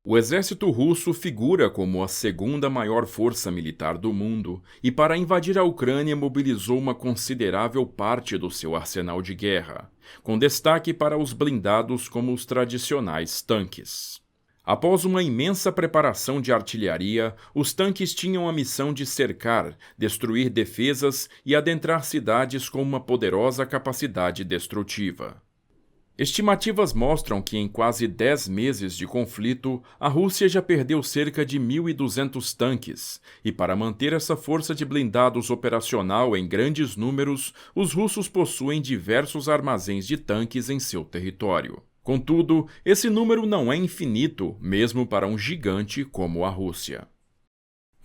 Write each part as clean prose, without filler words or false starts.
O exército russo figura como a segunda maior força militar do mundo e, para invadir a Ucrânia, mobilizou uma considerável parte do seu arsenal de guerra, com destaque para os blindados como os tradicionais tanques. Após uma imensa preparação de artilharia, os tanques tinham a missão de cercar, destruir defesas e adentrar cidades com uma poderosa capacidade destrutiva. Estimativas mostram que em quase 10 meses de conflito, a Rússia já perdeu cerca de 1.200 tanques, e para manter essa força de blindados operacional em grandes números, os russos possuem diversos armazéns de tanques em seu território. Contudo, esse número não é infinito, mesmo para um gigante como a Rússia.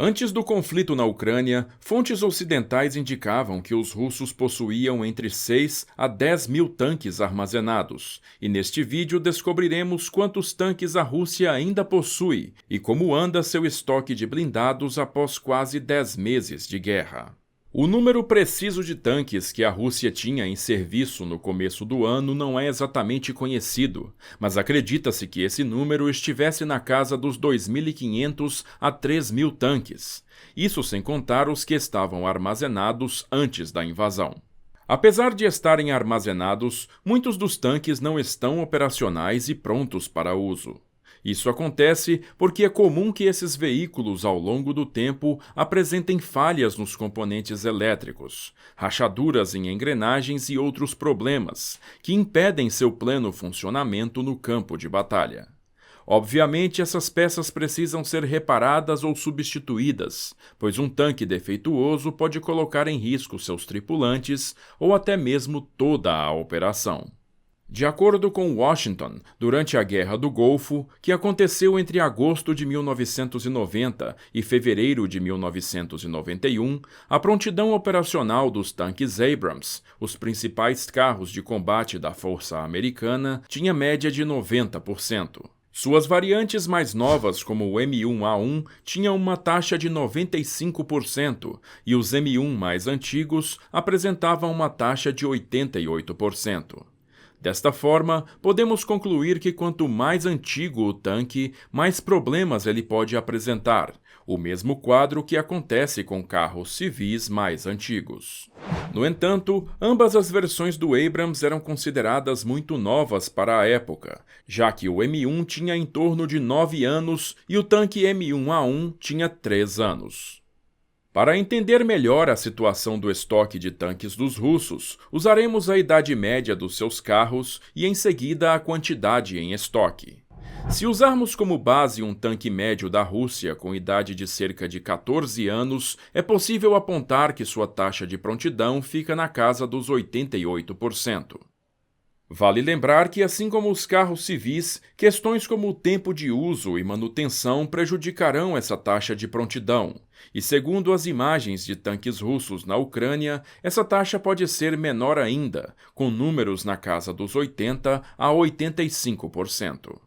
Antes do conflito na Ucrânia, fontes ocidentais indicavam que os russos possuíam entre 6 a 10 mil tanques armazenados, e neste vídeo descobriremos quantos tanques a Rússia ainda possui e como anda seu estoque de blindados após quase 10 meses de guerra. O número preciso de tanques que a Rússia tinha em serviço no começo do ano não é exatamente conhecido, mas acredita-se que esse número estivesse na casa dos 2.500 a 3.000 tanques, isso sem contar os que estavam armazenados antes da invasão. Apesar de estarem armazenados, muitos dos tanques não estão operacionais e prontos para uso. Isso acontece porque é comum que esses veículos, ao longo do tempo, apresentem falhas nos componentes elétricos, rachaduras em engrenagens e outros problemas, que impedem seu pleno funcionamento no campo de batalha. Obviamente, essas peças precisam ser reparadas ou substituídas, pois um tanque defeituoso pode colocar em risco seus tripulantes ou até mesmo toda a operação. De acordo com Washington, durante a Guerra do Golfo, que aconteceu entre agosto de 1990 e fevereiro de 1991, a prontidão operacional dos tanques Abrams, os principais carros de combate da Força Americana, tinha média de 90%. Suas variantes mais novas, como o M1A1, tinham uma taxa de 95%, e os M1 mais antigos apresentavam uma taxa de 88%. Desta forma, podemos concluir que quanto mais antigo o tanque, mais problemas ele pode apresentar, o mesmo quadro que acontece com carros civis mais antigos. No entanto, ambas as versões do Abrams eram consideradas muito novas para a época, já que o M1 tinha em torno de 9 anos e o tanque M1A1 tinha 3 anos. Para entender melhor a situação do estoque de tanques dos russos, usaremos a idade média dos seus carros e, em seguida, a quantidade em estoque. Se usarmos como base um tanque médio da Rússia com idade de cerca de 14 anos, é possível apontar que sua taxa de prontidão fica na casa dos 88%. Vale lembrar que, assim como os carros civis, questões como o tempo de uso e manutenção prejudicarão essa taxa de prontidão, e segundo as imagens de tanques russos na Ucrânia, essa taxa pode ser menor ainda, com números na casa dos 80% a 85%.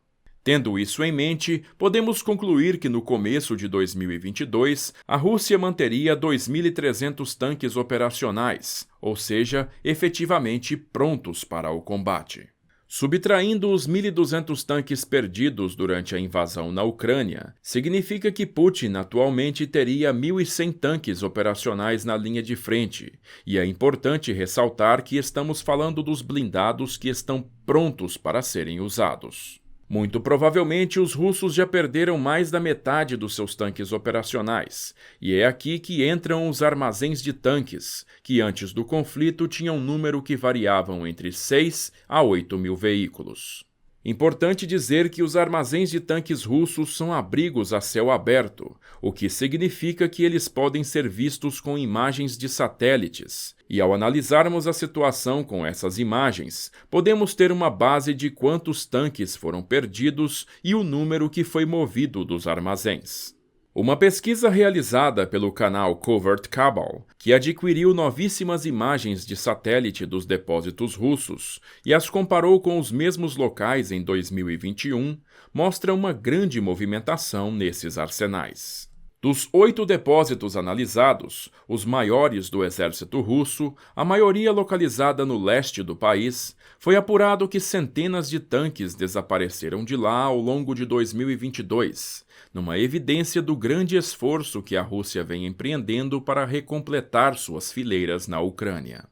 Tendo isso em mente, podemos concluir que no começo de 2022, a Rússia manteria 2.300 tanques operacionais, ou seja, efetivamente prontos para o combate. Subtraindo os 1.200 tanques perdidos durante a invasão na Ucrânia, significa que Putin atualmente teria 1.100 tanques operacionais na linha de frente, e é importante ressaltar que estamos falando dos blindados que estão prontos para serem usados. Muito provavelmente os russos já perderam mais da metade dos seus tanques operacionais, e é aqui que entram os armazéns de tanques, que antes do conflito tinham um número que variavam entre 6 a 8 mil veículos. Importante dizer que os armazéns de tanques russos são abrigos a céu aberto, o que significa que eles podem ser vistos com imagens de satélites. E ao analisarmos a situação com essas imagens, podemos ter uma base de quantos tanques foram perdidos e o número que foi movido dos armazéns. Uma pesquisa realizada pelo canal Covert Cabal, que adquiriu novíssimas imagens de satélite dos depósitos russos e as comparou com os mesmos locais em 2021, mostra uma grande movimentação nesses arsenais. Dos 8 depósitos analisados, os maiores do exército russo, a maioria localizada no leste do país, foi apurado que centenas de tanques desapareceram de lá ao longo de 2022, numa evidência do grande esforço que a Rússia vem empreendendo para recompletar suas fileiras na Ucrânia.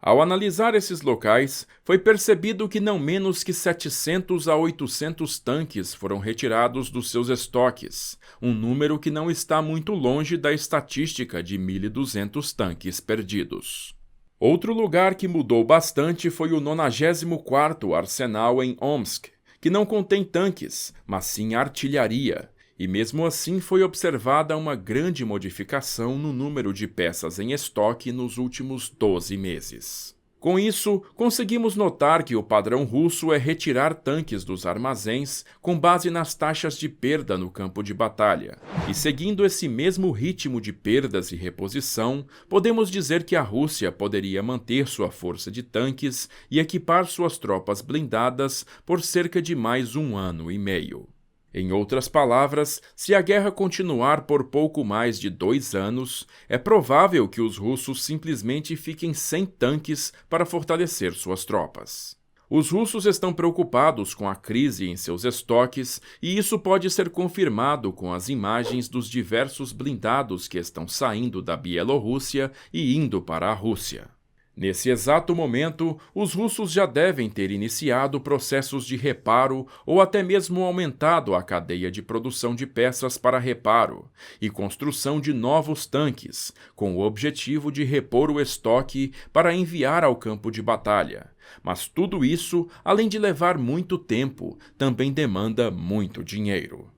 Ao analisar esses locais, foi percebido que não menos que 700 a 800 tanques foram retirados dos seus estoques, um número que não está muito longe da estatística de 1.200 tanques perdidos. Outro lugar que mudou bastante foi o 94º Arsenal em Omsk, que não contém tanques, mas sim artilharia, e mesmo assim foi observada uma grande modificação no número de peças em estoque nos últimos 12 meses. Com isso, conseguimos notar que o padrão russo é retirar tanques dos armazéns com base nas taxas de perda no campo de batalha. E seguindo esse mesmo ritmo de perdas e reposição, podemos dizer que a Rússia poderia manter sua força de tanques e equipar suas tropas blindadas por cerca de mais 1 ano e meio. Em outras palavras, se a guerra continuar por pouco mais de 2 anos, é provável que os russos simplesmente fiquem sem tanques para fortalecer suas tropas. Os russos estão preocupados com a crise em seus estoques e isso pode ser confirmado com as imagens dos diversos blindados que estão saindo da Bielorrússia e indo para a Rússia. Nesse exato momento, os russos já devem ter iniciado processos de reparo ou até mesmo aumentado a cadeia de produção de peças para reparo e construção de novos tanques, com o objetivo de repor o estoque para enviar ao campo de batalha. Mas tudo isso, além de levar muito tempo, também demanda muito dinheiro.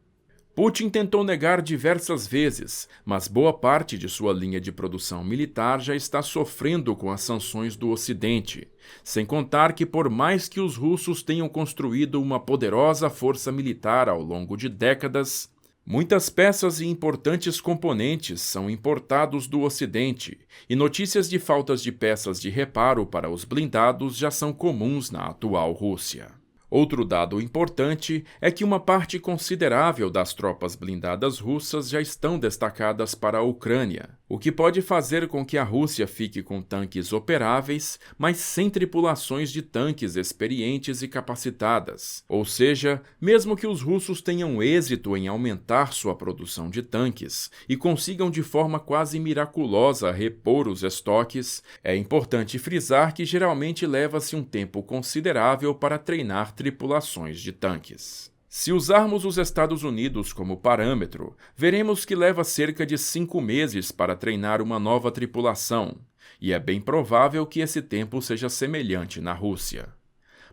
Putin tentou negar diversas vezes, mas boa parte de sua linha de produção militar já está sofrendo com as sanções do Ocidente, sem contar que por mais que os russos tenham construído uma poderosa força militar ao longo de décadas, muitas peças e importantes componentes são importados do Ocidente, e notícias de faltas de peças de reparo para os blindados já são comuns na atual Rússia. Outro dado importante é que uma parte considerável das tropas blindadas russas já estão destacadas para a Ucrânia, o que pode fazer com que a Rússia fique com tanques operáveis, mas sem tripulações de tanques experientes e capacitadas. Ou seja, mesmo que os russos tenham êxito em aumentar sua produção de tanques e consigam de forma quase miraculosa repor os estoques, é importante frisar que geralmente leva-se um tempo considerável para treinar tripulações de tanques. Se usarmos os Estados Unidos como parâmetro, veremos que leva cerca de 5 meses para treinar uma nova tripulação, e é bem provável que esse tempo seja semelhante na Rússia.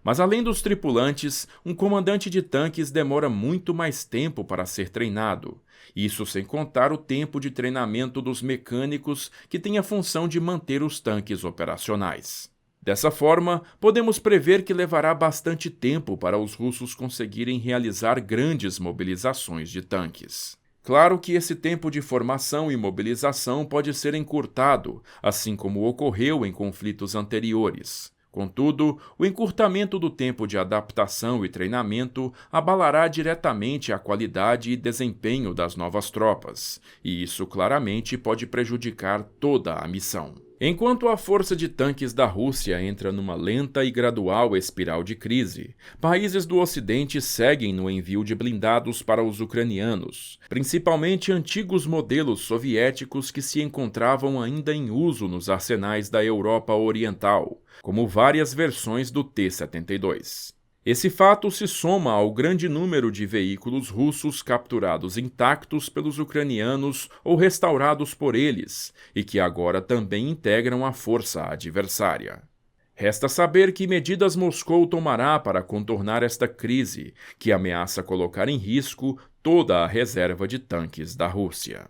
Mas além dos tripulantes, um comandante de tanques demora muito mais tempo para ser treinado, isso sem contar o tempo de treinamento dos mecânicos que têm a função de manter os tanques operacionais. Dessa forma, podemos prever que levará bastante tempo para os russos conseguirem realizar grandes mobilizações de tanques. Claro que esse tempo de formação e mobilização pode ser encurtado, assim como ocorreu em conflitos anteriores. Contudo, o encurtamento do tempo de adaptação e treinamento abalará diretamente a qualidade e desempenho das novas tropas, e isso claramente pode prejudicar toda a missão. Enquanto a força de tanques da Rússia entra numa lenta e gradual espiral de crise, países do Ocidente seguem no envio de blindados para os ucranianos, principalmente antigos modelos soviéticos que se encontravam ainda em uso nos arsenais da Europa Oriental, como várias versões do T-72. Esse fato se soma ao grande número de veículos russos capturados intactos pelos ucranianos ou restaurados por eles, e que agora também integram a força adversária. Resta saber que medidas Moscou tomará para contornar esta crise, que ameaça colocar em risco toda a reserva de tanques da Rússia.